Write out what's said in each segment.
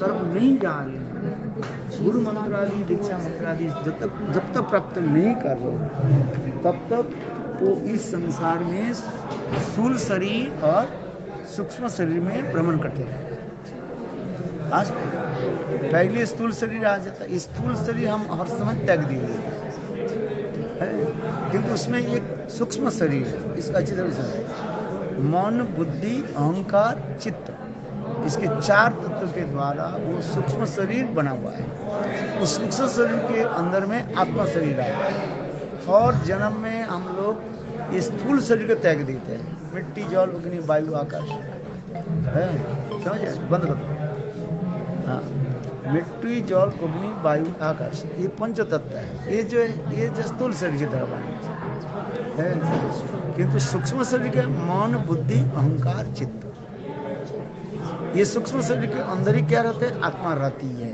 सर्व नहीं जान रहे, गुरु मंत्र आदि दीक्षा मंत्र आदि जब तक प्राप्त नहीं कर रहे तब तक वो इस संसार में स्थूल शरीर और सूक्ष्म शरीर में भ्रमण करते हैं। आज पहले स्थूल शरीर आ जाता है, स्थूल शरीर हम हर समय त्याग दिए है, किंतु उसमें एक सूक्ष्म शरीर है। इसका अच्छी तरह से मन बुद्धि अहंकार चित्त, इसके 4 तत्व के द्वारा वो सूक्ष्म शरीर बना हुआ है। उस सूक्ष्म शरीर के अंदर में आत्मा शरीर आया है। और जन्म में हम लोग इस स्थूल शरीर को त्याग देते हैं, मिट्टी जल अग्नि वायु आकाश है, समझे? बंद कर दो। हाँ, मिट्टी जल अग्नि वायु आकाश ये पंच तत्व है। ये जो स्थूल शरीर की तरह बने है, किंतु सूक्ष्म शरीर के मन बुद्धि अहंकार चित्त, ये सूक्ष्म शरीर के अंदर ही क्या रहते हैं? आत्मा रहती है।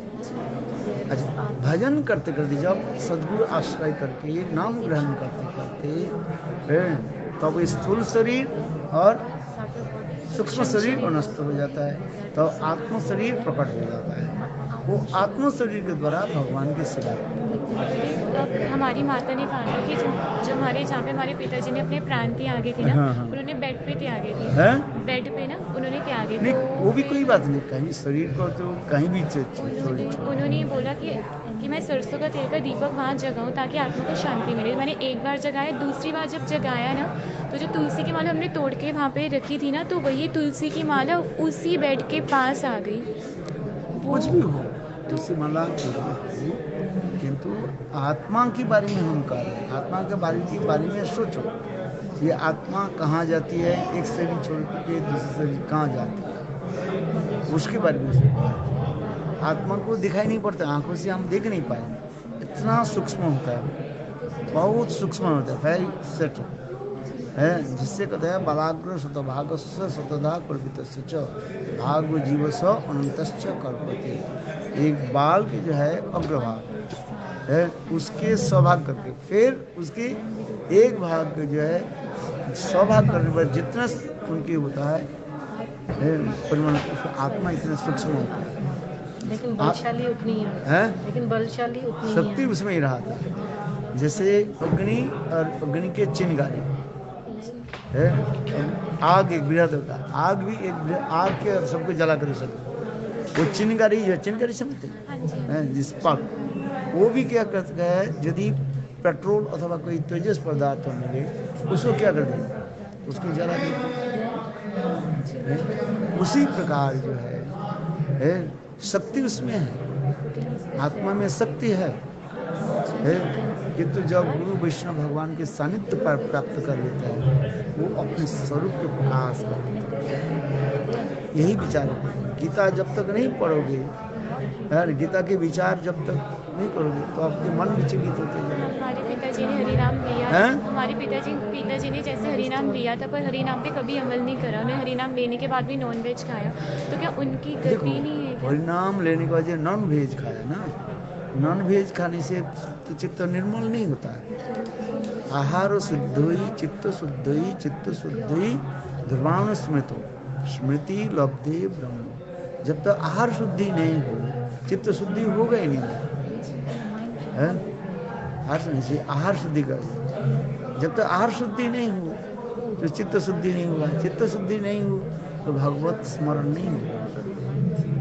अच्छा, भजन करते करते जब सद्गुरु आश्रय करके नाम ग्रहण करते करते तब स्थूल शरीर और सूक्ष्म शरीर नष्ट हो जाता है, तो आत्म शरीर प्रकट हो जाता है। वो आत्म शरीर के द्वारा भगवान की सेवा करते हैं। हमारी माता ने कहा था कि जो हमारे जहाँ पे हमारे पिताजी ने अपने प्राण त्यागे थे ना, हाँ। उन्होंने बेड पे त्यागे थे है? बेड पे ना उन्होंने त्यागे नहीं, तो वो भी कोई बात नहीं, कहीं शरीर को तो कहीं भी उन्होंने बोला कि मैं सरसों का तेल का दीपक वहाँ जगाऊँ ताकि आत्मा को शांति मिले। मैंने एक बार जगाया, दूसरी बार जब जगाया ना तो जो तुलसी की माला हमने तोड़ के वहाँ पे रखी थी ना, तो वही तुलसी की माला उसी बेड के पास आ गई। कुछ भी हो तुलसी माला, किंतु आत्मा के बारे में हम कह रहे हैं। आत्मा के बारे में सोचो, ये आत्मा कहाँ जाती है? एक शरीर छोड़ के दूसरे शरीर कहाँ जाती है, उसके बारे में सोचो। आत्मा को दिखाई नहीं पड़ता, आंखों से हम देख नहीं पाए, इतना सूक्ष्म होता है, बहुत सूक्ष्म होता है, वेरी सेटल है, जिससे कहते हैं बलाग्र शतभागस्य शतधा कल्पितस्य च भाग जीवस अनंतश्च कल्पते। एक बाल की जो है अग्रभाग है, उसके सौभाग करके फिर उसके एक भाग के जो है सौभाग करने पर जितना उनकी होता है परिमाण, आत्मा इतना सूक्ष्म होता है, लेकिन बलशाली उतनी है, लेकिन बलशाली उतनी शक्ति उसमें ही रहा था। जैसे अग्नि और अग्नि के चिंगारी है, आग एक बृहद होता है, आग भी एक आग के सबको जला कर सकते। वो चिंगारी जो चिंगारी समझते हैं जिस पाक, वो भी क्या करता है, यदि पेट्रोल अथवा कोई तेजस पदार्थ मिले उसको क्या कर देगा, उसको जला देगा। उसी प्रकार जो है शक्ति उसमें है, आत्मा में शक्ति है, किंतु जब गुरु वैष्णव भगवान के सानिध्य पर प्राप्त कर लेता है वो अपने स्वरूप के प्रकाश करते हैं। यही विचार है। गीता जब तक नहीं पढ़ोगे, गीता के विचार जब तक नहीं करोगे तो आपके मन विचलित होते जाएंगे। हमारे पिताजी ने हरिनाम लिया, हमारे पिताजी ने जैसे हरिनाम लिया था, पर हरिनाम पे कभी अमल नहीं करा। उन्हें हरिनाम लेने के बाद भी नॉन वेज खाया, तो क्या उनकी गति नहीं है? हरिनाम लेने के बाद नॉन वेज खाया ना, नॉन वेज खाने से तो चित्त निर्मल नहीं होता है। आहार शुद्धोई चित्त शुद्धोई चित्त शुद्धोई ध्रुवाण स्मृतो स्मृति लब्धे ब्रह्म। जब तक आहार शुद्धि नहीं हो चित्त शुद्धि होगा ही नहीं है। आहार शुद्धि कर, जब तक आहार शुद्धि नहीं हो तो चित्त शुद्धि नहीं हुआ, चित्त शुद्धि नहीं हो तो भगवत स्मरण नहीं होगा।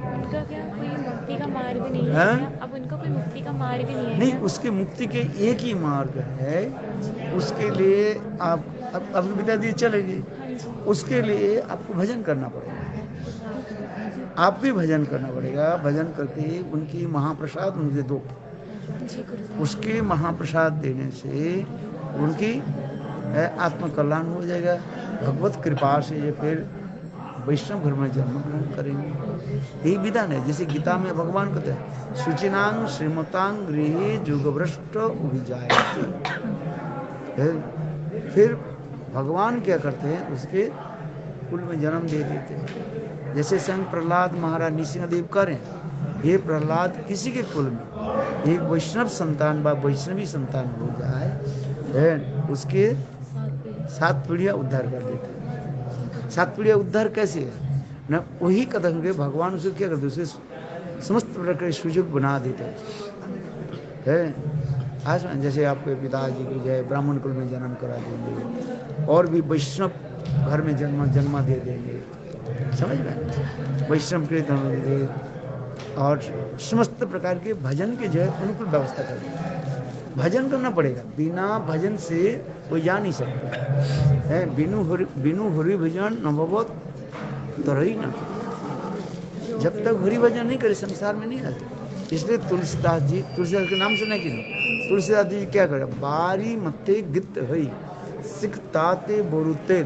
उनका क्या कोई मुक्ति का मार्ग नहीं है? अब उनका कोई मुक्ति का मार्ग नहीं है? नहीं, उसके मुक्ति के एक ही मार्ग है। उसके लिए आप अब पिताजी चले गए, उसके लिए आपको भजन करना पड़ेगा, आप भी भजन करना पड़ेगा। भजन करके उनकी महाप्रसाद उनके दो, उसके महाप्रसाद देने से उनकी आत्म कल्याण हो जाएगा। भगवत कृपा से ये फिर वैष्णव धर्म में जन्म ग्रहण करेंगे। यही विधान है। जैसे गीता में भगवान कहते हैं शुचिनांग श्रीमतांग गृहे जुगभ्रष्ट उभिजायते, फिर भगवान क्या करते हैं उसके कुल में जन्म दे देते हैं। जैसे संग प्रहलाद महाराज नृसिंहदेव करें, ये प्रहलाद किसी के कुल में एक वैष्णव संतान व वैष्णवी संतान हो जाए, उसके 7 पीढ़ियां उद्धार कर देते हैं। 7 पीढ़ियां उद्धार कैसे है ना, वही कथन के भगवान उसे क्या करते, उसे समस्त प्रकार के सुयोग बना देते हैं। आज जैसे आपके पिताजी को जो है ब्राह्मण कुल में जन्म करा देंगे और भी वैष्णव घर में जन्म दे देंगे, समझ में, वैष्णव के धर्म दे और समस्त प्रकार के भजन के जो है अनुकूल व्यवस्था कर देंगे। भजन करना पड़ेगा, बिना भजन से कोई जा नहीं सकता है। बिनु हरि भजन न भवत तरही न, जब तक हरि भजन नहीं करे संसार में नहीं आते। इसलिए तुलसीदास जी, तुलसीदास के नाम सुना कि नहीं, तुलसीदास जी क्या करे, बारी मते गित हई सिख ताते बोरुते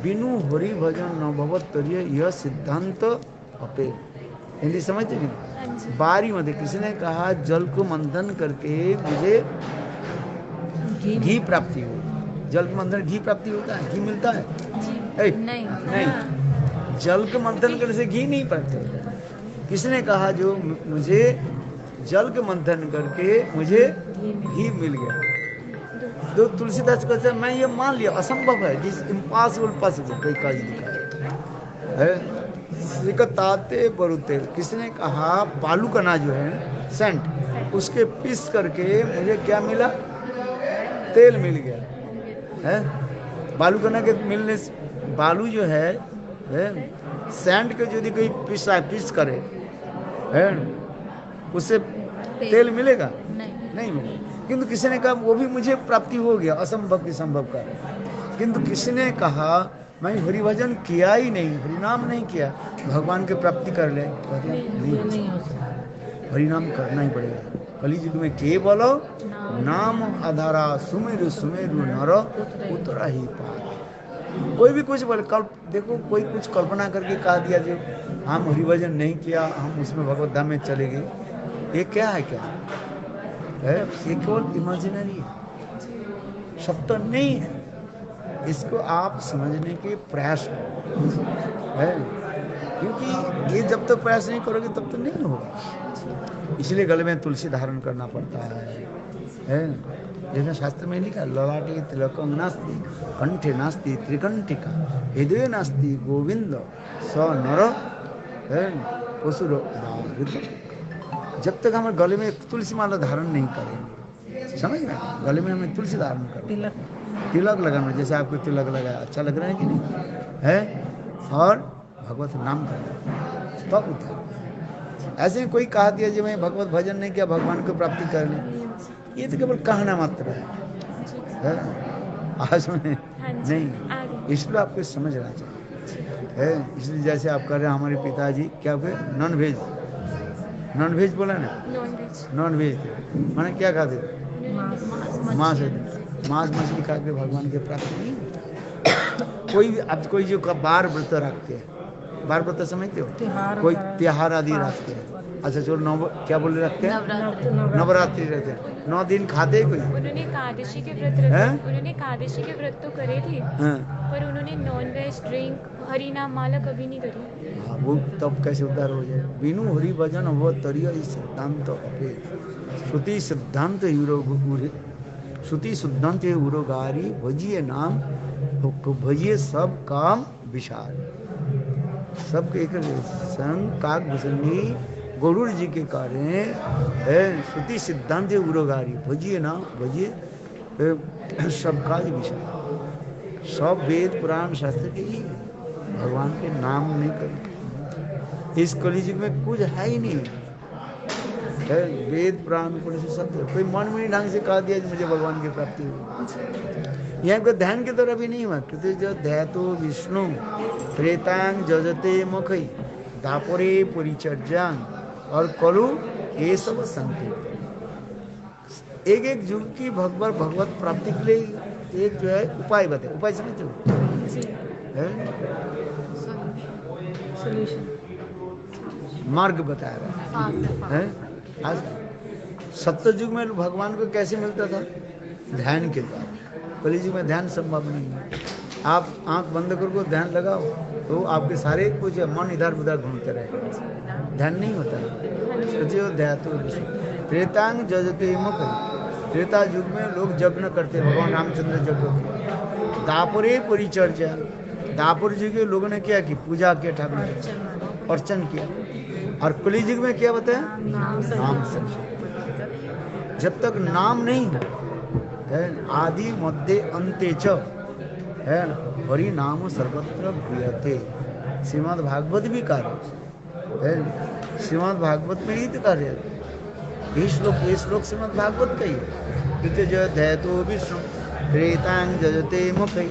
बिनु हरि भजन न भवत तरिय, यह सिद्धांत अपे। हिंदी समझते नहीं? बारी मते, किसी ने कहा जल को मंथन करके मुझे घी प्राप्ति हो। जल को मंथन घी प्राप्ति होता है, घी मिलता है? नहीं, जल को मंथन करने से घी नहीं प्राप्त होता। किसने कहा जो मुझे जल के मंथन करके मुझे घी मिल गया। तो तुलसीदास कहते हैं मैं ये मान लिया असंभव है, जिस इम्पॉसिबल पॉसिबल कई काज दिखा है। सिकताते बरुते, किसने कहा बालू कना जो है सेंट, उसके पीस करके मुझे क्या मिला, तेल मिल गया है। बालू कना के मिलने से, बालू जो है सैंड के यदि कोई पीस करे है उससे तेल मिलेगा? नहीं मिलेगा। किंतु किसी ने कहा वो भी मुझे प्राप्ति हो गया, असंभव की संभव का। किंतु किसी ने कहा मैं हरि भजन किया ही नहीं, हरि नाम नहीं किया, भगवान की प्राप्ति कर ले, नहीं हो सकता। हरि नाम करना ही पड़ेगा। कलियुग में के बोलो नाम आधारा, सुमेरु सुमेरु नर उतरा ही पार। कोई भी कुछ बोले, देखो कोई कुछ कल्पना करके कहा दिया जो हम हरि भजन नहीं किया, हम उसमें भगवत धाम में चले गए, ये क्या है? क्या है? ये केवल इमेजिनरी है, सत्य नहीं है। इसको आप समझने के प्रयास है, क्योंकि ये जब तक प्रयास नहीं करोगे तब तक नहीं होगा। इसलिए गले में तुलसी धारण करना पड़ता है। जैसे शास्त्र में लिखा, ललाटे तिलकं नास्ति कंठे नास्ति त्रिकंठिका हृदय नास्ति गोविंद स नर पशुर। जब तक हमें गले में तुलसी माला धारण नहीं करेंगे, समझ में, गले में हमें तुलसी धारण करें, तिलक लगाना, जैसे आपको तिलक लगाया अच्छा लग रहा है कि नहीं है, और भगवत नाम करना तब उठा। ऐसे ही कोई कहा दिया जो मैं भगवत भजन नहीं किया भगवान को प्राप्ति कर ले, ये तो केवल कहना मात्र है। आज में नहीं, इसलिए आपको समझना चाहिए। इसलिए जैसे आप कर रहे हैं, हमारे पिताजी क्या हुए, नॉन वेज बोला ना, नॉन वेज मैंने क्या खाते, मांस मछली खा के भगवान के प्राप्ति नहीं। कोई अब कोई जो बार व्रत रखते हैं, बार व्रत समझते हो, कोई त्योहार आदि रखते हैं, अच्छा चलो क्या बोले रखते हैं, नवरात्रि रहते हैं, 9 दिन खाते कोई। उन्होंने एकादशी के व्रत रखे, उन्होंने एकादशी के व्रत तो करे थे, पर उन्होंने नॉन वेज ड्रिंक हरि नाम माला कभी नहीं करी। वो तब कैसे उद्धार हो जाए। बिनु हरि भजन वो तरिया सिद्धांत अपे, श्रुति सिद्धांत श्रुति सिद्धांत उरोगारी, भजिए नाम भजिए सब काम विशाल। सब एक संग काक भुसंगी गरुड़ जी के कार्य है, श्रुति सिद्धांत उरोगारी, भजिए नाम भजिए सब काज विशाल। सब वेद पुराण शास्त्र के ही भगवान के नाम नहीं करें। इस कलियुग में कुछ है ही नहीं है, वेद पुराण पुरुष सब कोई मन में ढंग से कहा दिया मुझे भगवान की प्राप्ति हुई। यहाँ को ध्यान की तरह भी नहीं हुआ, क्योंकि जो ध्यातो विष्णु त्रेतांग जजते मुखई दापरे परिचर्यांग और कलु ये सब संकेत। एक एक युग की भगवत प्राप्ति के लिए एक जो है उपाय बताए। उपाय समझते हो, मार्ग बताया रहा है। आज सत्य युग में भगवान को कैसे मिलता था, ध्यान के द्वारा। कलियुग में ध्यान संभव नहीं है। आप आंख बंद करके ध्यान लगाओ तो आपके सारे कुछ मन इधर उधर घूमते रहेगा, ध्यान नहीं होता है। त्रेतांग जजते मुख, त्रेता युग में लोग यज्ञ करते, भगवान रामचंद्र यज्ञ। दापरे परिचर्या, दापुर जी के लोगों ने क्या की, पूजा किया, ठाकुर अर्चन किया। और कलियुग में क्या बताया? नाम नाम संकीर्तन। जब तक नाम नहीं हो, है आदि मध्य अंते च, है हरि नाम सर्वत्र प्रियते। श्रीमद् भागवत भी कार्य है, श्रीमद् भागवत में ही तो कार्य है। ये श्लोक श्रीमद् भागवत का ही है। कृत्य जयतो विष्णु त्रेतांग जजते मुखै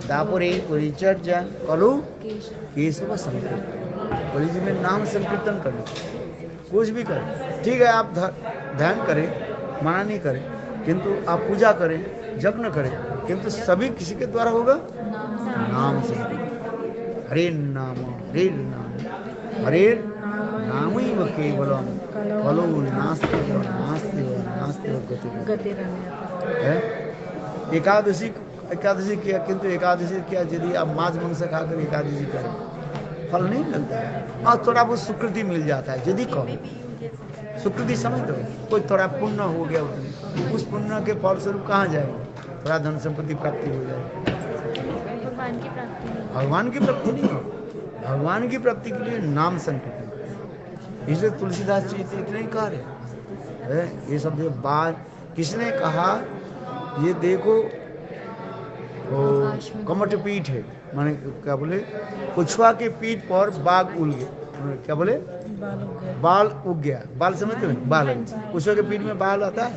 दापुरे परिचर्या कलु केशव संकीर्तन। कलियुग में नाम संकीर्तन करें, कुछ भी करें, ठीक है। आप ध्यान करें, मना नहीं करें, किंतु आप पूजा करें, जप न करें, किंतु सभी किसी के द्वारा होगा? नाम से। हरे नाम हरे नाम हरे नाम ही वो केवलम कलो नास्ति गति है। एकादशी किया, किंतु एकादशी किया यदि आप मांस मांस खाकर एकादशी करें, फल नहीं मिलता है। और थोड़ा बहुत सुकृति मिल जाता है यदि कहो, सुकृति समझ दो, कोई थोड़ा पुण्य हो गया, उसमें उस पुण्य के फल स्वरूप कहाँ जाएगा? थोड़ा धन संपत्ति प्राप्ति हो जाएगी। भगवान की प्राप्ति नहीं। भगवान की प्राप्ति नहीं हो। भगवान की प्राप्ति के लिए नाम संकीर्तन। इसलिए तुलसीदास जी इतने कह रहे हैं, ये सब जो बात किसने कहा? ये देखो कमठ पीठ है, माने क्या बोले, कुछुआ के पीठ पर बाघ उल गए, क्या बोले, बाल उग गया। बाल समझते हो? बाल, कुछुआ के पीठ में बाल आता है।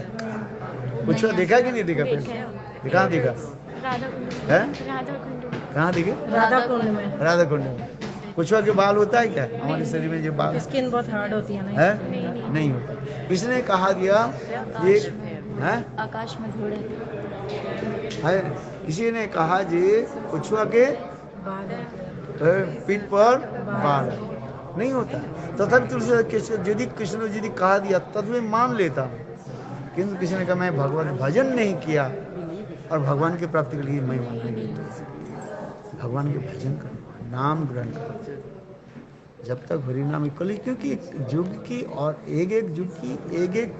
कुछुआ देखा कि नहीं देखा? पहले कहाँ देखा है? कहाँ देखे? राधा कुंड में। राधा कुंड में कुछुआ के बाल होता है क्या हमारे शरीर में? जो बाल, स्किन बहुत हार्ड होती है ना, है नहीं होता। किसने कहा दिया ये है? आकाश में घोड़े है, किसी ने कहा जी कुछुआ के पीठ पर बाल नहीं होता। तथापि तुलसी यदि कृष्ण यदि कहा दिया तब मैं मान लेता हूँ, किंतु किसी ने कहा मैं भगवान भजन नहीं किया और भगवान की प्राप्ति के लिए मैं मान नहीं लेता। भगवान के भजन करो, नाम ग्रहण करो, जब तक हरि नाम कली, क्योंकि युग की और एक एक युग की एक एक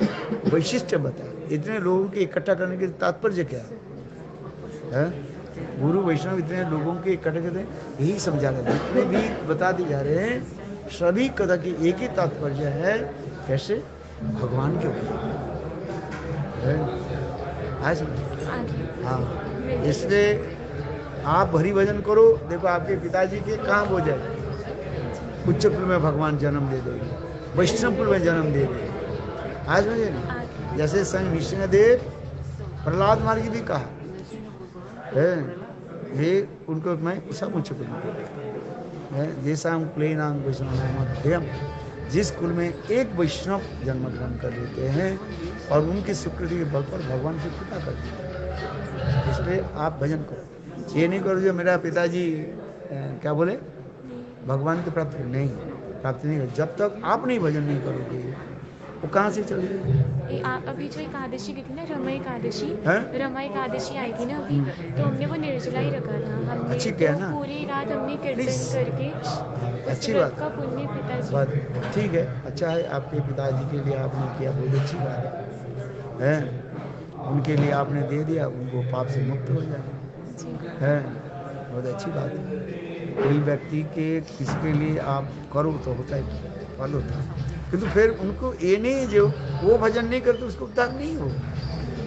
वैशिष्ट्य बताए। इतने लोगों के इकट्ठा करने के तात्पर्य क्या है? गुरु वैष्णव इतने लोगों के इकट्ठे करते हैं, यही समझा रहे हैं। जितने भी बताते जा रहे हैं सभी कथा की एक ही तात्पर्य है, कैसे भगवान के ऊपर। हाँ, इसलिए आप हरि भजन करो। देखो आपके पिताजी के कहाँ हो जाए, उच्च कुल में भगवान जन्म दे देंगे, वैष्णव कुल में जन्म दे देंगे। आज मुझे नहीं, जैसे संग नृसिंहदेव प्रहलाद महाराज भी कहा है, ये उनको मैं सब उच्च कुल में, जैसा कुले नाम वैष्णव मध्यम, जिस कुल में एक वैष्णव जन्म ग्रहण कर लेते हैं और उनकी स्वीकृति के बल पर भगवान की कृपा करते हैं। इसलिए आप भजन करो, ये नहीं करो जो मेरा पिताजी क्या बोले भगवान की प्राप्ति नहीं, प्राप्ति नहीं। जब तक आप नहीं भजन नहीं करोगे वो कहाँ से चलेगी? अभी जो एकादशी की थी ना, रमा एकादशी, है? रमा एकादशी आई थी ना अभी, तो हमने वो निर्जला ही रखा था। हमने अच्छी क्या है ना, पूरी रात हमने कीर्तन करके अच्छी बात का पुण्य पिताजी, ठीक है, अच्छा है। आपके पिताजी के लिए आपने किया, बहुत अच्छी बात है। उनके लिए आपने दे दिया, उनको पाप से मुक्त हो जाए, है बहुत अच्छी बात है। कोई व्यक्ति के किसके लिए आप करो तो होता है, फल होता है, किंतु फिर उनको ये नहीं, जो वो भजन नहीं करते उसको उद्धार नहीं हो।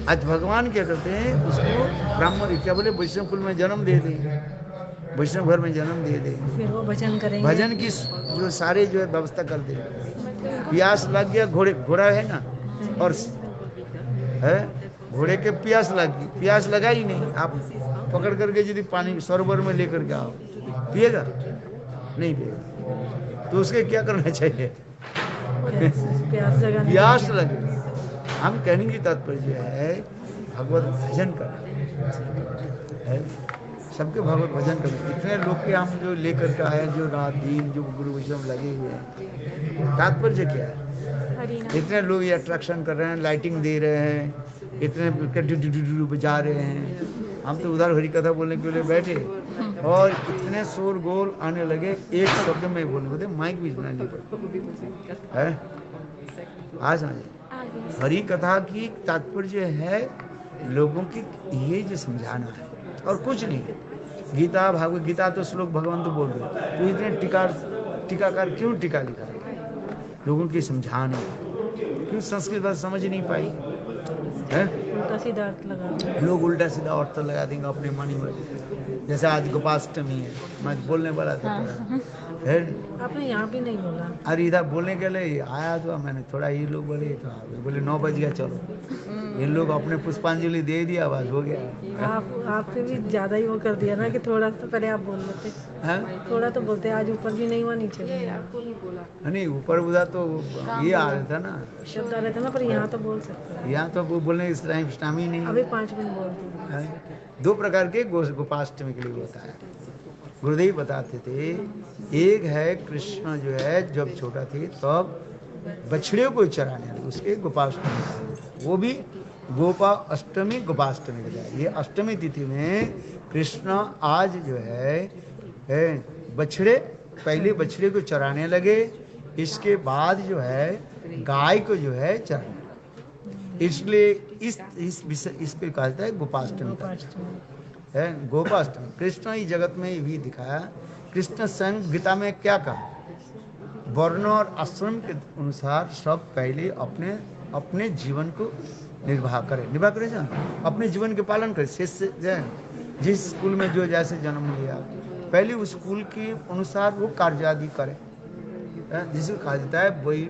आज भगवान क्या करते हैं, उसको ब्राह्मण क्या बोले वैष्णव कुल में जन्म दे दें, वैष्णव घर में जन्म दे दें, फिर वो भजन करेंगे। भजन की जो सारे जो है व्यवस्था कर दे। प्यास लग गया, घोड़ा है ना, और है घोड़े के प्यास लग गई, प्यास लगा ही नहीं, आप पकड़ करके यदि पानी सरोवर में लेकर के आओ, पिएगा नहीं? पिएगा। तो उसके क्या करना चाहिए? प्यास लगे। हम कहने की तात्पर्य है भगवत भजन कर, सबके भगवत भजन करें। इतने लोग के हम जो लेकर के आए, जो रात दिन जो गुरु वैष्णव लगे हुए हैं, तात्पर्य क्या है? इतने लोग ये अट्रैक्शन कर रहे हैं, लाइटिंग दे रहे हैं, इतने बजा रहे हैं। हम तो उधर हरी कथा बोलने के लिए बैठे और इतने शोर गोल आने लगे, एक शब्द में बोलने बोलते माइक भी सुना नहीं पड़ता है। आज हरी कथा की तात्पर्य है लोगों की ये जो समझाना है और कुछ नहीं। गीता भागवत गीता तो श्लोक भगवान तो बोल रहे, तो इतने टीकाकार क्यों टीका लिखा है? लोगों की समझाने, क्यों संस्कृत भाषा समझ नहीं पाई है। उल्टा सीधा अर्थ लगा लोग उल्टा सीधा अर्थ लगा देंगे अपने मन में। जैसे आज गोपाष्टमी है, मैं बोलने वाला था है। आपने यहाँ भी नहीं बोला। अरे इधर बोलने के लिए आया तो मैंने थोड़ा, ये लोग बोले तो बोले 9 बज गया चलो, ये लोग अपने पुष्पांजलि दे दिया, बस हो गया। आपने भी ज्यादा ही वो कर दिया ना कि थोड़ा तो पहले आप बोल लेते। थोड़ा तो बोलते, आज ऊपर भी नहीं हुआ नीचे भी नहीं, ऊपर उधर तो ये आ रहा था ना, शब्द आ रहे थे ना, पर यहाँ तो बोल सकते हैं। यहाँ तो वो बोलने इस टाइम ही नहीं। अभी 5 मिनट बोल। 2 प्रकार के गोपाष्टमी के लिए होता है, गुरुदेव बताते थे। एक है कृष्ण जो है जब छोटा थे तब बछड़े को चराने लगे, उसके गोपाष्टमी, वो भी गोपा अष्टमी गोपाष्टमी के लिए। ये अष्टमी तिथि में कृष्ण आज जो है बछड़े, पहले बछड़े को चराने लगे, इसके बाद जो है गाय को जो है चराने, इसलिए इस पे कहा जाता है गोपाष्टमी है, गोपाष्टमी। कृष्ण इस जगत में ये भी दिखाया। कृष्ण स्वयं गीता में क्या कहा, वर्ण और आश्रम के अनुसार सब पहले अपने जीवन को निर्वाह करे जान, अपने जीवन के पालन करे। शिष्य जिस स्कूल में जो जैसे जन्म लिया, पहले उस स्कूल के अनुसार वो कार्य आदि करे, जिसे कहा जाता है वही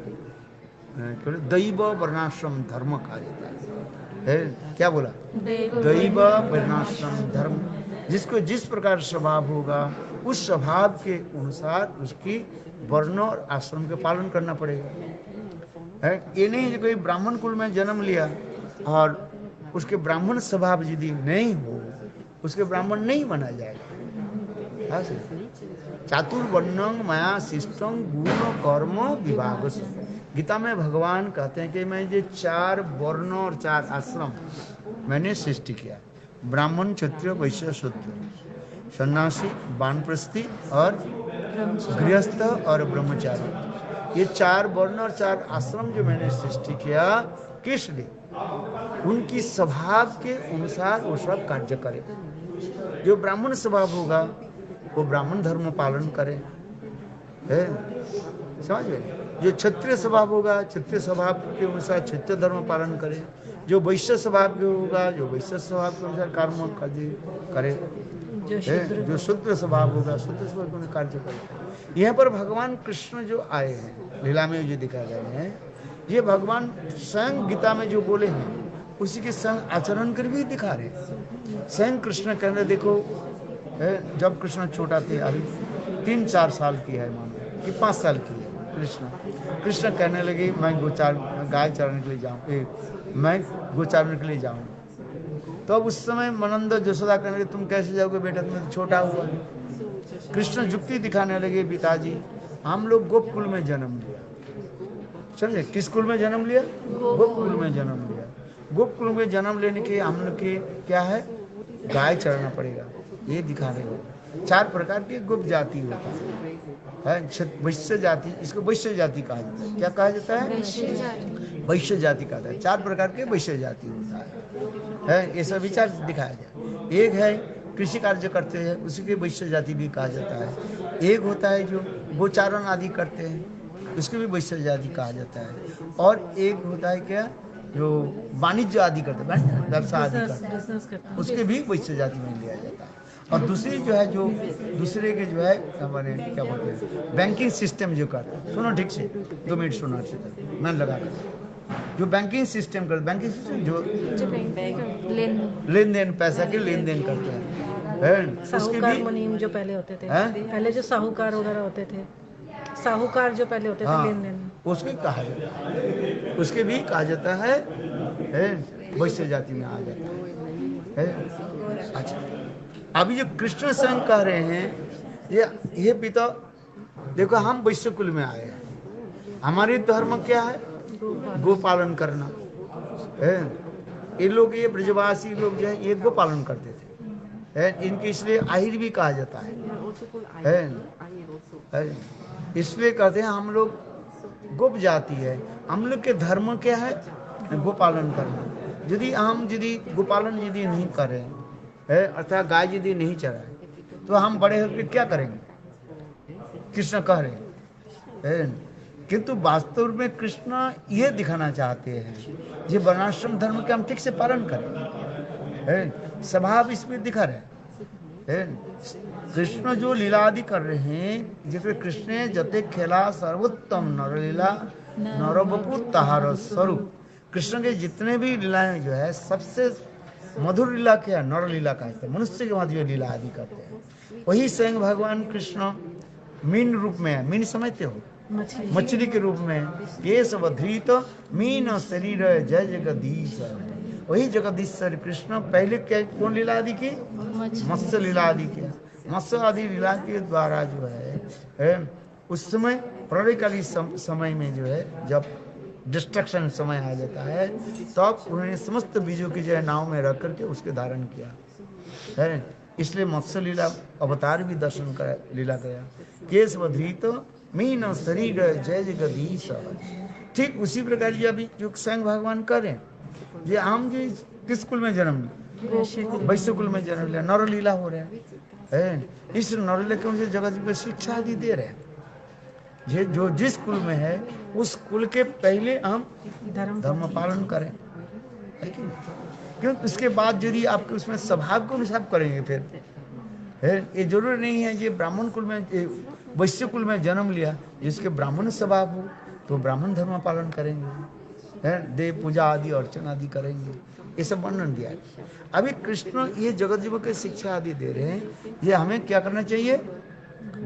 दैव वर्णाश्रम धर्म कहा जाता है। क्या बोला, दैव वर्णाश्रम धर्म, जिसको जिस प्रकार स्वभाव होगा उस स्वभाव के अनुसार उसकी वर्ण और आश्रम के पालन करना पड़ेगा। ये नहीं कि कोई ब्राह्मण कुल में जन्म लिया और उसके ब्राह्मण स्वभाव यदि नहीं हो, उसके ब्राह्मण नहीं बना जाएगा। चातुर्वर्णं मया शिष्टं गुण कर्म विभाग। गीता में भगवान कहते हैं कि मैं ये 4 वर्ण और 4 आश्रम मैंने सृष्टि किया, ब्राह्मण क्षत्रिय वैश्य शूद्र, सन्यासी वानप्रस्थी और गृहस्थ और ब्रह्मचारी। ये 4 वर्ण और 4 आश्रम जो मैंने सृष्टि किया, किस लिए, उनकी स्वभाव के अनुसार वो सब कार्य करे। जो ब्राह्मण स्वभाव होगा वो ब्राह्मण धर्म पालन करे, समझ गए। जो क्षत्रिय स्वभाव होगा क्षत्रिय स्वभाव के अनुसार क्षत्रिय धर्म पालन करे। जो वैश्य स्वभाव के होगा जो वैश्य स्वभाव के अनुसार कर्म करे। जो शूद्र स्वभाव होगा शूद्र स्वभाव के अनुसार कार्य करे। यहाँ पर भगवान कृष्ण जो आए हैं लीला में जो दिखाए गए हैं, ये भगवान स्वयं गीता में जो बोले हैं उसी के संग आचरण कर भी दिखा रहे हैं। स्वयं कृष्ण कहने, देखो जब कृष्ण छोटा थे, अभी 3-4 साल की है, मानो कि 5 साल की है, कृष्ण कहने लगे मैं गाय चराने के लिए जाऊँ, मैं गोचारण के लिए जाऊँ। तो अब उस समय मनंद यशोदा कहने लगे तुम कैसे जाओगे बेटा, तुम्हें तो छोटा हुआ। कृष्ण युक्ति दिखाने लगे, पिताजी हम लोग गोकुल में जन्म लिया। समझे, किस कुल में जन्म लिया, गोकुल में जन्म लिया। गोकुल में जन्म लेने के हम लोग के क्या है, गाय चराना पड़ेगा, ये दिखा रहे हो। 4 प्रकार की गोप जाति होता है, वैश्य जाति, इसको वैश्य जाति कहा जाता है। क्या कहा जाता है, वैश्य जाति कहा जाता है। 4 प्रकार के वैश्य जाति होता है, ये सब विचार दिखाया जाए। एक है कृषि कार्य करते हैं, उसी के वैश्य जाति भी कहा जाता है। एक होता है जो गोचारण आदि करते हैं, उसके भी वैश्य जाति कहा जाता है। और एक होता है क्या, जो वाणिज्य आदि करते हैं, व्यवसाय आदि करते हैं, उसके भी वैश्य जाति में लिया जाता है। और दूसरी जो है, जो दूसरे के जो है मैंने क्या बोलते हैं, बैंकिंग सिस्टम जो करते हैं, सुनो ठीक से 2 मिनट सुनो अच्छे से, मैं लगा जो बैंकिंग सिस्टम करते, बैंकिंग सिस्टम जो लेन देन, पैसा के लेन देन करते हैं, साहूकार मुनीम जो पहले होते थे, पहले जो साहूकार वगैरह होते थे, साहूकार जो पहले होते थे लेन देन, उसके कहा जाता है, उसके भी कहा जाता है वैश्य जाति में आ जाता है। अच्छा, अभी जो कृष्ण स्वयं कह रहे हैं, ये पिता देखो हम वैश्य कुल में आए हैं, हमारी धर्म क्या है, गो पालन करना है। ये लोग, ये ब्रजवासी लोग जो है ये गो पालन करते थे, इनके इसलिए आहिर भी कहा जाता है। इसलिए कहते हैं हम लोग गोप जाति है, हम लोग के धर्म क्या है, गोपालन करना। यदि गोपालन यदि नहीं करें, अर्थात गाय यदि नहीं चराए, तो हम बड़े होकर क्या करेंगे। कृष्ण कह रहे हैं किंतु वास्तव में कृष्ण ये दिखाना चाहते हैं ये वर्णाश्रम धर्म के हम ठीक से पालन करें, है स्वभाव इसमें दिखा रहे है। कृष्ण जो लीला आदि कर रहे हैं, जैसे कृष्ण जते खेला सर्वोत्तम नरलीला नरबपु तहार स्वरूप, कृष्ण के जितने भी लीलाएं जो है सबसे मधुर लीला क्या है, नर लीला कहते हैं, मनुष्य के मध्य लीला आदि करते हैं। वही स्वयं भगवान कृष्ण मीन रूप में है, मीन समझते हो, मछली के रूप में, ये सब धृत मीन शरीर जय जगदीश, वही जगदीश्वर कृष्ण पहले क्या कौन लीला आदि की, मत्स्य लीला आदि की, मत्स्य आदि लीला के द्वारा जो है उस समय प्रलयकाली समय में जो है जब डिस्ट्रक्शन समय आ जाता है तब उन्होंने समस्त बीजों की जो है नाव में रख करके उसके धारण किया है। इसलिए मत्स्य लीला अवतार भी दर्शन कर लीला गया, केशव धृत मीन शरीर जय जगदीश। ठीक उसी प्रकार ये अभी जो स्वयं भगवान करें, ये हम जो किस कुल में जन्म लिया, वैश्य कुल में जन्म लिया, नर लीला हो रहा है। इस नर लीला के मुझे जगत में शिक्षा आदि दे रहे हैं, ये जो जिस कुल में है उस कुल के पहले हम धर्म पालन करें, है कि क्यों इसके बाद यदि आपके उसमें स्वभाव को अनुसार करेंगे फिर है, ये जरूरी नहीं है ये ब्राह्मण कुल में वैश्य कुल में जन्म लिया जिसके ब्राह्मण स्वभाव हो तो ब्राह्मण धर्म पालन करेंगे, है देव पूजा आदि अर्चना आदि करेंगे, ये सब वर्णन दिया है। अभी कृष्ण ये जगत जीव के शिक्षा आदि दे रहे हैं, ये हमें क्या करना चाहिए,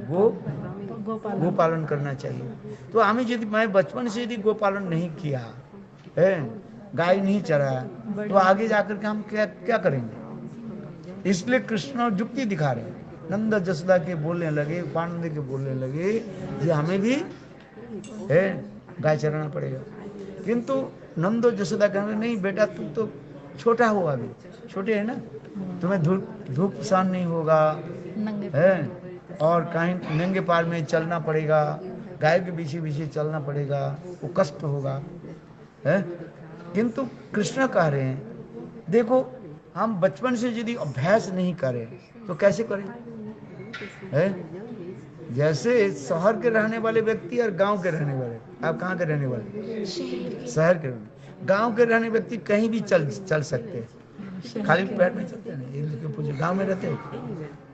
गो पालन करना चाहिए। तो हमें यदि मैं बचपन से यदि गो पालन नहीं किया है, गाय नहीं चराया, तो आगे जाकर के हम क्या करेंगे। इसलिए कृष्ण युक्ति दिखा रहे हैं, नंद जसोदा के बोलने लगे, पांडे के बोलने लगे ये हमें भी है गाय चराना पड़ेगा। किंतु नंद जसोदा कहने नहीं बेटा तुम तो छोटा हो, अभी छोटे है ना, तुम्हें धूप सहन नहीं होगा है, और कहीं नंगे पार में चलना पड़ेगा, गाय के पीछे पीछे चलना पड़ेगा, वो कष्ट होगा है। किंतु कृष्ण कह रहे हैं देखो हम बचपन से यदि अभ्यास नहीं करें तो कैसे करें है। जैसे शहर के रहने वाले व्यक्ति और गांव के रहने वाले, आप कहाँ के रहने वाले, शहर के रहने, गांव के रहने व्यक्ति कहीं भी चल सकते हैं, खाली पैर में चलते हैं, पूछे गांव में रहते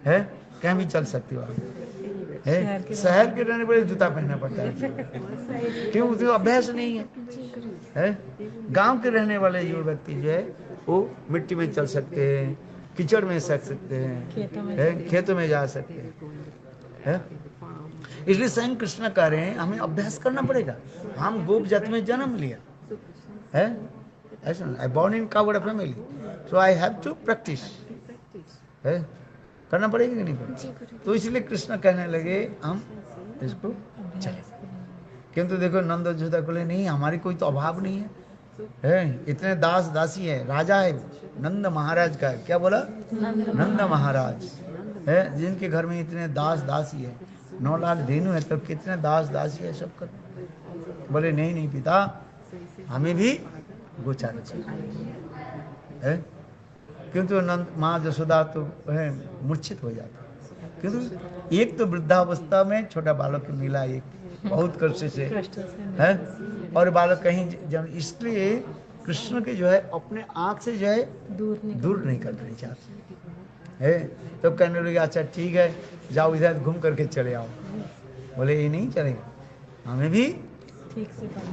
हैं कहीं भी चल सकते हो आप है। शहर के रहने वाले जूता पहनना पड़ता है, क्यों, उसको अभ्यास नहीं है। गांव के रहने वाले जो व्यक्ति जो है वो मिट्टी में चल सकते हैं, कीचड़ में सक सकते हैं, खेतों में जा सकते हैं। इसलिए स्वयं कृष्ण कह रहे हैं हमें अभ्यास करना पड़ेगा। हम गोप जाति में जन्म लिया है, ऐसा आई born in cowherd family, so I have to practice है, करना पड़ेगा कि नहीं पड़ेगा। तो इसलिए कृष्ण कहने लगे हम इसको चले। किंतु देखो नंद जसोदा को नहीं, हमारी कोई तो अभाव नहीं है, इतने दास दासी है, राजा है नंद महाराज का, क्या बोला, नंद महाराज है जिनके घर में इतने दास दासी है, 9 लाख धेनु है, तो कितने दास दासी है सब कर। बोले नहीं पिता हमें भी गोचार है। किंतु नंद माँ जसोदा तो है मूर्छित हो जाता, किंतु एक तो वृद्धावस्था में छोटा बालक मिला, एक बहुत कष्ट से है, और बालक कहीं जब, इसलिए कृष्ण के जो है अपने आँख से जो है दूर नहीं करना चाहते है। तो कहने लगे अच्छा ठीक है जाओ इधर घूम करके चले आओ। बोले ये नहीं चलेगा, हमें भी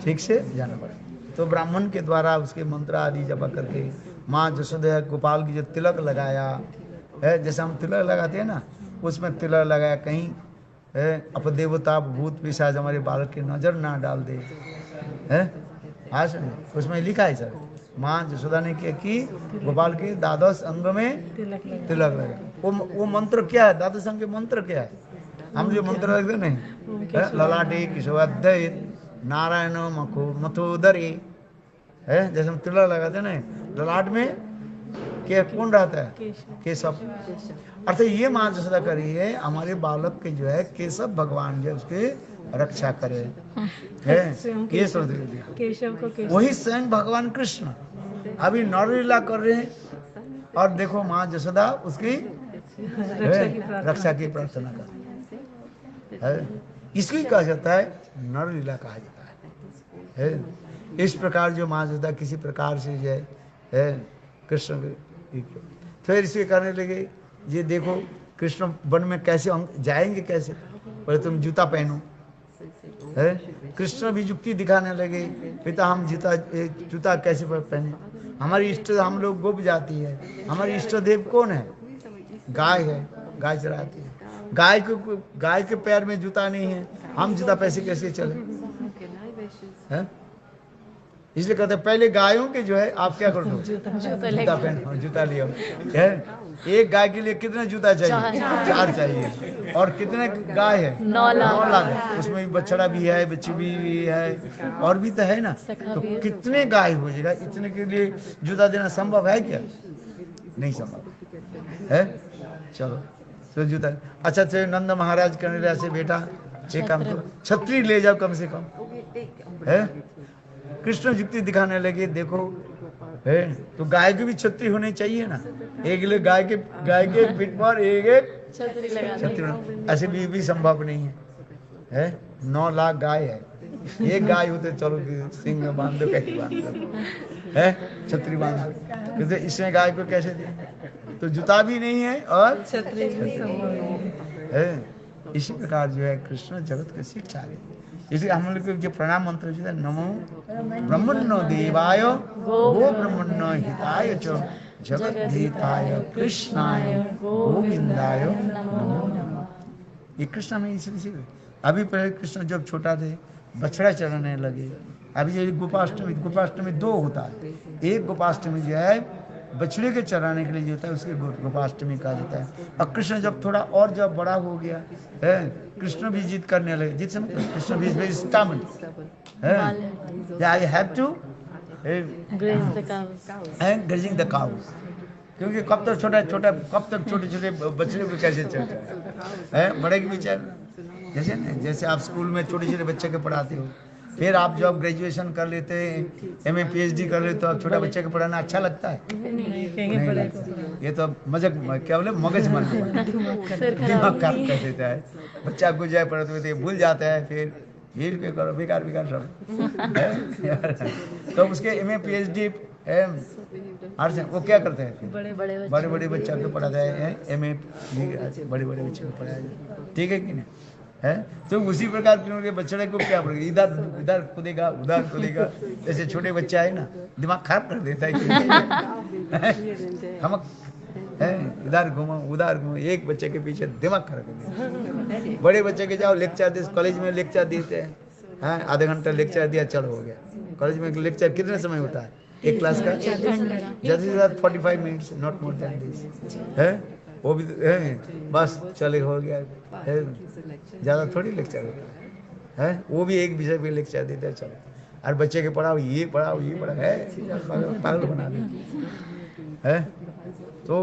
ठीक से जाना पड़ेगा। तो ब्राह्मण के द्वारा उसके मंत्र आदि जपा करके माँ जसोदा गोपाल की जो तिलक लगाया है, जैसे हम तिलक लगाते हैं ना, उसमें तिलक लगाया, कहीं अपदेवता भूत पिशाच हमारे बालक की नजर ना डाल दे है। आज उसमें लिखा है सर, माँ जसोदा ने क्या कि गोपाल के द्वादश अंग में तिलक लगा। वो मंत्र क्या है, द्वादश अंग के मंत्र क्या है, हम जो मंत्र लगते नहीं, ललाटे किशोराध्याय नारायण मथोदरी है, जैसे हम तिलक लगाते ना ललाट में क्या कौन रहता है, केशव। अर्थात ये माँ जसोदा करी है हमारे बालक के जो है केशव भगवान जो उसके रक्षा करे है, केशव को वही स्वयं भगवान कृष्ण अभी नरलीला कर रहे हैं, और देखो माँ जसोदा उसकी रक्षा की प्रार्थना कर है। इसलिए कहा जाता है नर लीला कहा जाता है। इस प्रकार जो माँ यशोदा किसी प्रकार से जो है कृष्ण फिर इसे करने लगे, ये देखो कृष्ण वन में कैसे जाएंगे, कैसे, बोले तुम जूता पहनो, है। कृष्ण भी युक्ति दिखाने लगे, पिता हम जूता कैसे पहने, हमारी इष्ट, हम लोग गोप जाती है, हमारी इष्ट देव कौन है, गाय है, गाय चराती है, गाय के पैर में जूता नहीं है, हम जूता पैसे कैसे चले, है? इसलिए कहते हैं पहले गायों के जो है आप क्या कर दो, जूता पहनो, जूता लियो, है। एक गाय के लिए कितने जूता चाहिए, 4 चाहिए, और कितने गाय है, 9 लाख, उसमें भी बछड़ा भी है, बच्ची भी है, और भी तो है ना, तो कितने गाय हो जाएगा, इतने के लिए जूता देना संभव है क्या, नहीं संभव है। चलो तो जूता, अच्छा चलो नंद महाराज करने लगे ऐसे, बेटा एक काम करो, छतरी ले जाओ कम से कम, है। कृष्ण युक्ति दिखाने लगे, देखो है, तो गाय की भी छतरी होनी चाहिए ना, एक गाय के पीठ पर एक छतरी, ऐसे भी संभव नहीं है। 9 लाख गाय है, एक गाय होते चलो सिंह बांध दो, कैसे बांध दो, है, छतरी बांध दो, तो इसमें गाय को कैसे दे, तो जूता भी नहीं है और छतरी भी है। इसी प्रकार जो है कृष्ण जगत की शिक्षा है। इसलिए हम लोग जो प्रणाम मंत्र जो है, नमो ब्रह्मण्यो देवाय गो ब्रह्मण्यो हिताय च जगद्धिताय कृष्णाय गोविंदाय नमो नमः। ये कृष्ण में इसलिए अभी पहले कृष्ण जब छोटा थे बछड़ा चराने लगे, अभी ये गोपाष्टमी 2 होता है, एक गोपाष्टमी जो है बछड़े के चराने के लिए जो होता है उसके गोपाष्टमी कहा जाता है। और कृष्ण जब थोड़ा और जब बड़ा हो गया है, कृष्ण भी जिद करने लगे, जिद समझ, कृष्ण भी वेरी स्टबर्न है, I have to grazing the cows, क्योंकि कब तक छोटे बच्चे को कैसे चलता है, बड़े के विचार, जैसे आप स्कूल में छोटे बच्चे के पढ़ाते हो, फिर आप जब ग्रेजुएशन कर लेते हैं, MA PhD कर लेते हो, अब छोटा बच्चे को पढ़ाना अच्छा लगता है, नहीं, ये तो मजाक, क्या बोले, मगज मन, दिमाग खराब कर देता है, बच्चा को जाए पढ़ाते हुए भूल जाता है, फिर ये करो, बेकार सब तो उसके MA PhD वो क्या करते हैं, बड़े बच्चा को पढ़ाता है, MA बड़े बच्चे को पढ़ाया, ठीक है कि नहीं, है। तो उसी प्रकार के बच्चे को क्या पड़ेगा, इधर कूदेगा उधर कूदेगा, जैसे छोटे बच्चा है ना, दिमाग खराब कर देता है, हम इधर घूमो उधर घूमो, एक बच्चे के पीछे दिमाग खराब कर देता है। बड़े बच्चे के जाओ लेक्चर दे, कॉलेज में लेक्चर देते हैं, आधे घंटा लेक्चर दिया, चलो हो गया। कॉलेज में लेक्चर कितने समय होता है, एक क्लास का ज़्यादा से ज़्यादा 45 minutes, not more than this, है। वो भी बस चले हो गया है, ज़्यादा थोड़ी लेक्चर होता है, वो भी एक विषय पे लेक्चर देता है, चलो, और बच्चे के पढ़ाओ ये पढ़ाओ है, पागल बना देते है। तो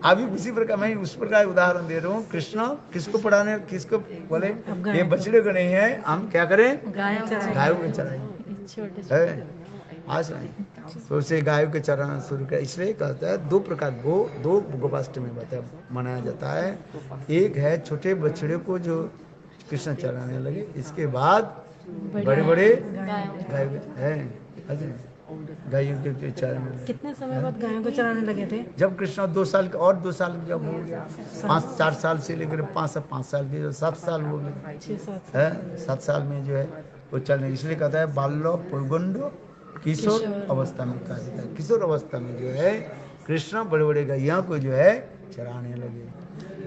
अभी उसी प्रकार मैं उस प्रकार उदाहरण दे रहा हूँ, कृष्ण किसको पढ़ाने, किसको बोले, ये बछड़े को नहीं है, हम क्या करें, गायों को चराएं, आज तो उसे गायों के चराना शुरू कर, इसलिए कहता है 2 प्रकार दो गोपाष्टमी मनाया जाता है। एक है छोटे बछड़े को जो कृष्ण चराने लगे, इसके बाद बड़े गायों के चराने। कितने समय बाद गायों को चराने लगे थे, जब कृष्ण 2 साल के, और 2 साल जब हो गया, 4 साल से लेकर 5 साल के 7 साल हो गए, 7 साल में जो है वो चलने, इसलिए कहता है बाल्य पुर्गुंड किशोर अवस्था में कहा जाता है। किशोर अवस्था में जो है कृष्ण बड़े गायों को जो है चराने लगे,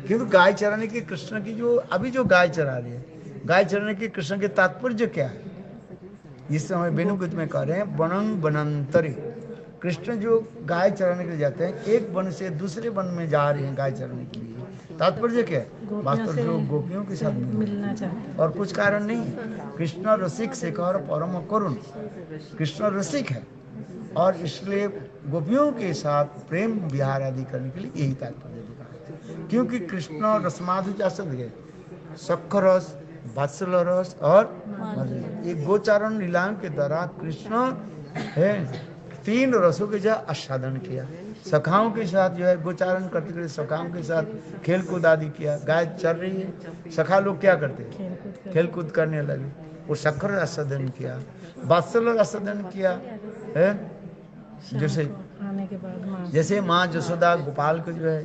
क्योंकि गाय चराने की कृष्ण की जो अभी जो गाय चरा रही है, गाय चराने की कृष्ण के तात्पर्य क्या है, इस समय वेणुगीत में कह रहे हैं, वनंग वनांतरी, कृष्ण जो गाय चराने के लिए जाते हैं, एक वन से दूसरे वन में जा रहे हैं गाय चराने के लिए, तात्पर्य क्या है, वास्तव जो गोपियों के साथ मिलना चाहते, और कुछ कारण नहीं। कृष्ण रसिक शेखर परम करुण, कृष्ण रसिक है, और इसलिए गोपियों के साथ प्रेम विहार आदि करने के लिए यही तात्पर्य दिखा है, क्योंकि कृष्ण रसमाधु जासद है, शक्कर रस, वात्सल रस और ये गोचारण लीलाओं के द्वारा कृष्ण है 3 रसों के जो आस्वादन किया, सखाओं के साथ जो है गोचारण करते करते सखाओं के साथ खेल कूद आदि किया। गाय चल रही है, सखा लोग क्या करते हैं, खेल कूद करने लगे, वो शक्कर रसादन किया, वात्सल्य रसादन किया है। जैसे आने के बाद माँ जैसे माँ जसोदा गोपाल को जो है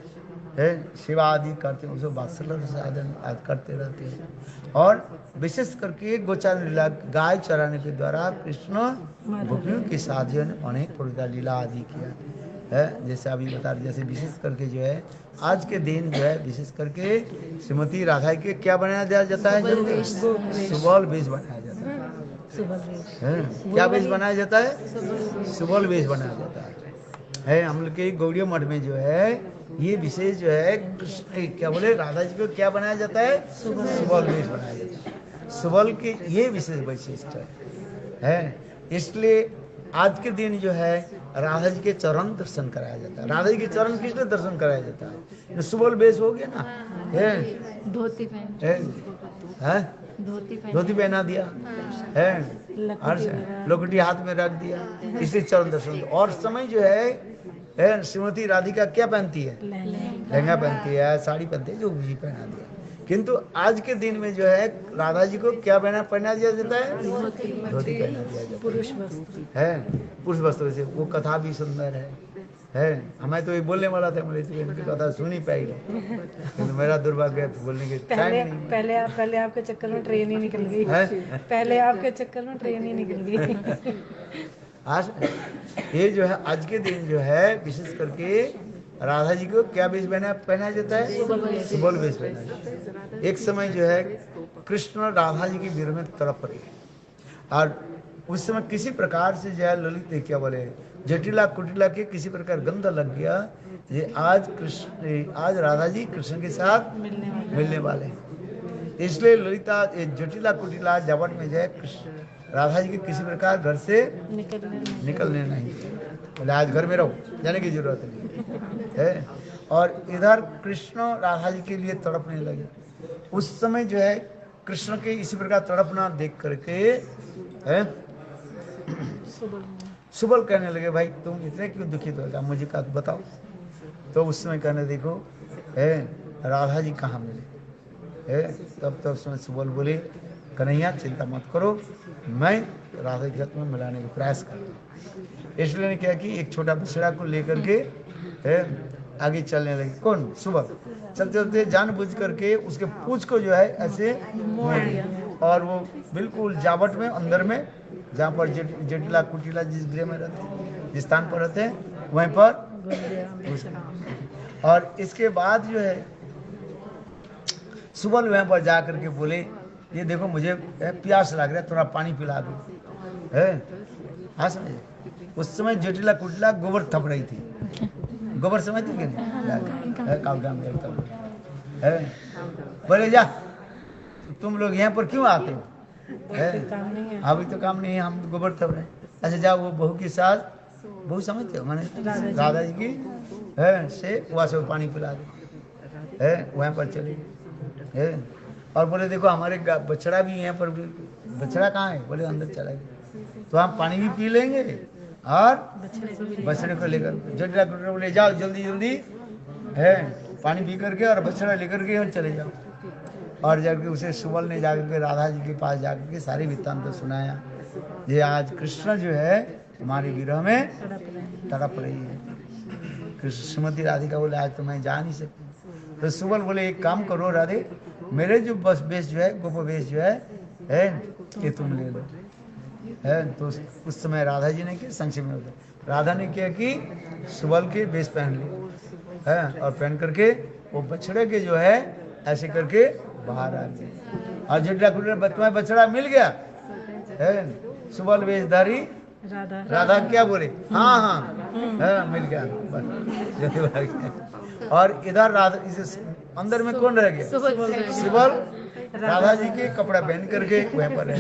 सेवा आदि करते हैं, उसे वात्सल्य रसादन आदि करते रहते हैं। और विशेष करके गोचारण लीला, गाय चराने के द्वारा कृष्ण गोपियों के साथ जो है अनेक प्रकार लीला आदि किया है। जैसे अभी बता रहे, जैसे विशेष करके जो है आज के दिन जो है विशेष करके श्रीमती राधा के क्या बनाया जाता है, सुबल वेश बनाया जाता है। क्या वेश बनाया जाता है, सुबल वेश बनाया जाता है। हम लोग के गौड़िया मठ में जो है ये विशेष जो है कृष्ण क्या बोले राधा जी को क्या बनाया जाता है, सुबल वेश बनाया जाता है। सुबल के ये विशेष वैशिष्ट है। इसलिए आज के दिन जो है राधा जी के चरण दर्शन कराया जाता है। राधा जी के चरण किसने दर्शन कराया जाता है, सुबल वेश हो गया ना, धोती धोती पहना दिया है, लोकटी हाथ में रख दिया, इसलिए चरण दर्शन। और समय जो है श्रीमती राधिका क्या पहनती है, लहंगा पहनती है, साड़ी पहनती है, जो भी पहना दिया। किंतु आज के दिन में जो है राधा जी को क्या पहना दिया जाता है, धोती पहना दिया जाता है, पुरुष वस्त्र से। वो कथा भी सुंदर है। हमें तो ये बोलने वाला था, मुझे तो इनकी कथा सुनी पाई नहीं, मेरा दुर्भाग्य बोलने के टाइम नहीं। पहले आपके चक्कर में ट्रेन ही निकल गई, पहले आपके चक्कर में ट्रेन ही निकल गई। आज ये जो है आज के दिन जो है विशेष करके राधा जी को क्या वेश पहनाया जाता है, सुबल वेश पहनाया जाता है। एक समय जो है कृष्ण राधा जी की विरह में तड़प रहे, और उस समय किसी प्रकार से जो है ललित क्या बोले जटिला कुटिला के किसी प्रकार गंध लग गया। ये आज राधा जी कृष्ण के साथ मिलने वाले हैं। इसलिए ललिता जटिला कुटिला जावट में जो है राधा जी के किसी प्रकार घर से निकलने नहीं, बोले आज घर में रहो, जाने की जरूरत नहीं है। और इधर कृष्ण राधा जी के लिए तड़पने लगे। उस समय जो है कृष्ण के इसी प्रकार तड़पना देख करके है सुबल कहने लगे, भाई तुम इतने क्यों दुखित हो गया, मुझे का बताओ। तो उस समय कहने देखो है राधा जी कहाँ मिले है। तब उसमें सुबल बोले, कन्हैया चिंता मत करो, मैं राधा जी में मिलाने का प्रयास करता हूँ। इसलिए ने क्या कि एक छोटा बछड़ा को लेकर के आगे चलने लगे। कौन, सुबल। चलते चलते जानबूझ करके उसके पूंछ को जो है ऐसे मोड़ दिया, और वो बिल्कुल जावट में अंदर में जहाँ पर जटिला कुटिला जिस गृह में रहते, जिस स्थान पर रहते हैं वहीं पर। और इसके बाद जो है सुबल वहीं पर जा करके बोले, ये देखो मुझे प्यास लग रहा है, थोड़ा पानी पिला दो है। हाँ समझे, उस समय जटिला कुटिला गोबर थप रही थी। गोबर समझती कि है। बोले जा तुम लोग यहाँ पर क्यों आते हो, अभी तो काम नहीं है, हम गोबर थप रहे। अच्छा जाओ वो बहू के साथ, बहू समझते हो मैंने राधा जी की है से वहाँ से पानी पिला दो है, वहाँ पर चले है। और बोले देखो हमारे बछड़ा भी यहाँ पर, बछड़ा कहाँ है, बोले अंदर चला गया। तो हम पानी भी पी लेंगे और बछड़े को लेकर जटिला कुटिला बोले जाओ जल्दी जल्दी है पानी पी करके और बछड़ा लेकर के और चले जाओ। और जाकर उसे सुबल ने जाकर के राधा जी के पास जाकर के सारी वृत्तांत तो सुनाया, ये आज कृष्ण जो है हमारे विरह में तड़प रही है। कृष्ण श्रीमती राधिका बोले आज तो मैं जा नहीं सकती। तो सुबल बोले एक काम करो राधे, मेरे जो बस वेश जो है गोप वेश जो है ये तुम ले लो है। तो उस समय राधा जी ने क्या संक्षेप में होता, राधा ने क्या कि सुबल के वेश पहन लिया है, और पहन करके वो बछड़े के जो है ऐसे करके बाहर आ गए। और जटिला कुटिला बछड़ा मिल गया है, सुबल वेशधारी राधा क्या बोले, हाँ हाँ मिल गया बस। और इधर राधा इसे अंदर में कौन रह गया, सुबल राधा जी के कपड़ा पहन करके वहीं पर है।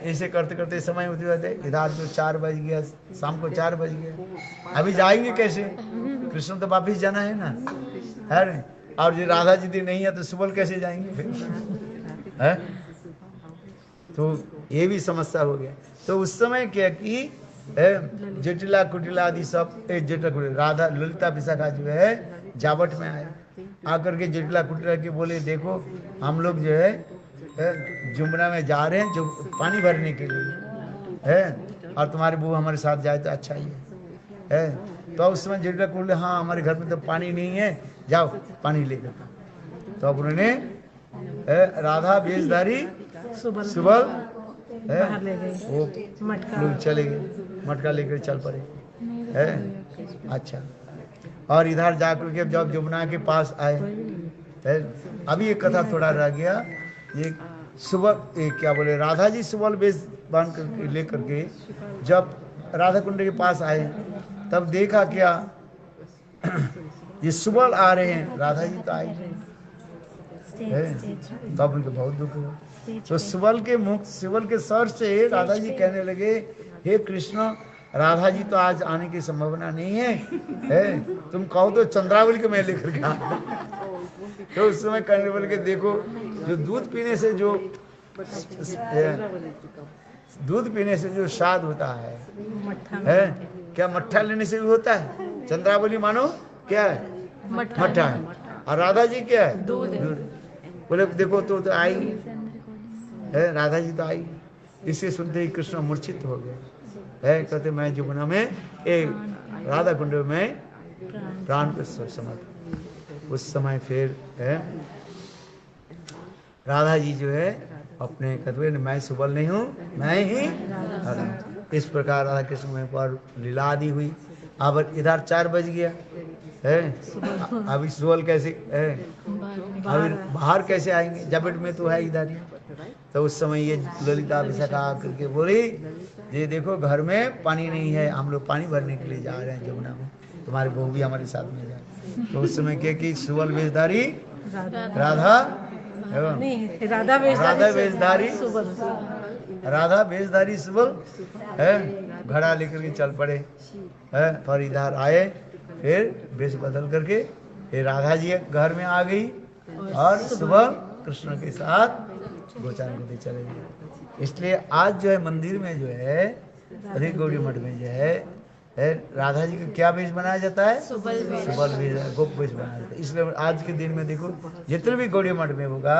ऐसे करते करते समय होते रहते, इधर तो 4 बज गया, शाम को 4 बज गया। अभी जाएंगे कैसे, कृष्ण तो वापिस जाना है ना है। और जो राधा जी नहीं है तो सुबल कैसे जाएंगे फिर है। तो ये भी समस्या हो गया। तो उस समय क्या कि जटिला कुटिला आदि सब जटिला कुटिला राधा ललिता विशाखा जो है जावट में आए, आकर के जटिला कुटिला के बोले देखो हम लोग जो है जुमना में जा रहे हैं जो पानी भरने के लिए है, और तुम्हारे बहू हमारे साथ जाए तो अच्छा ही है। तो उस समय जरीला बोले हाँ हमारे घर में तो पानी नहीं है, जाओ पानी लेकर। तो अब उन्होंने राधा वेशधारी सुबल बाहर ले गए, वो मटका लोग चले गए, मटका लेकर चल पड़े है। अच्छा, और इधर जाकर के जब जमुना के पास आए है, अभी एक कथा थोड़ा रह गया। ये सुबल क्या बोले, राधा जी सुबल वेश बांध कर लेकर के जब राधा कुंड के पास आए तब देखा क्या ये सुबल आ रहे हैं, राधा जी तो आई है। तब उनको बहुत दुख हुआ। तो सुबल के मुख, सुबल के सर से राधा जी कहने लगे, हे कृष्ण, राधा जी तो आज आने की संभावना नहीं है, तुम कहो तो चंद्रावली को मैं लेकर के आता। तो उस समय कहने बोल के देखो, जो दूध पीने से जो स्वाद होता है क्या मट्ठा लेने से भी होता है? चंद्रावली मानो क्या है? मट्ठा है। और राधा जी क्या है? दूध। बोले देखो तो आई है, राधा जी तो आई। इसे सुनते ही कृष्ण मूर्छित हो गए है, कहते मैं जमुना में एक राधा कुंड में प्राण को समर्थ। उस समय फिर है राधा जी जो है अपने कहते मैं सुबल नहीं हूँ, मैं ही राधा। इस प्रकार राधा कृष्ण में पर लीला दी हुई। अब इधर 4 बज गया है, अभी सुबल कैसे है, अभी बाहर कैसे आएंगे, जबट में तो है इधर ही। तो उस समय ये ललिता विशाखा करके बोली, ये देखो घर में पानी नहीं है, हम लोग पानी भरने के लिए जा रहे हैं जमुना में, तुम्हारे बहू भी हमारे साथ में जाए। तो उस समय क्या कि सुबल वेशधारी राधा राधा वेशधारी सुबल है, घड़ा लेकर के चल पड़े है। और इधर आए, फिर वेश बदल करके फिर राधा जी घर में आ गई और सुबल कृष्ण के साथ गोचारण करते चले गए। इसलिए आज जो है मंदिर में जो है अधिक गौड़ी मठ में जो है राधा जी का क्या वेश बनाया जाता है? सुबल वेश, गोप वेश बनाया जाता है। इसलिए आज के दिन में देखो जितने भी गौड़ी मठ में होगा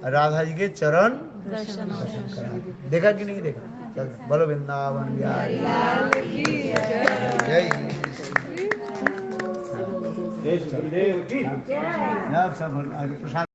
राधा जी के चरण दर्शन करा। देखा कि नहीं देखा? चल बोलो वृंदावन बिहारी जय। सब प्रसाद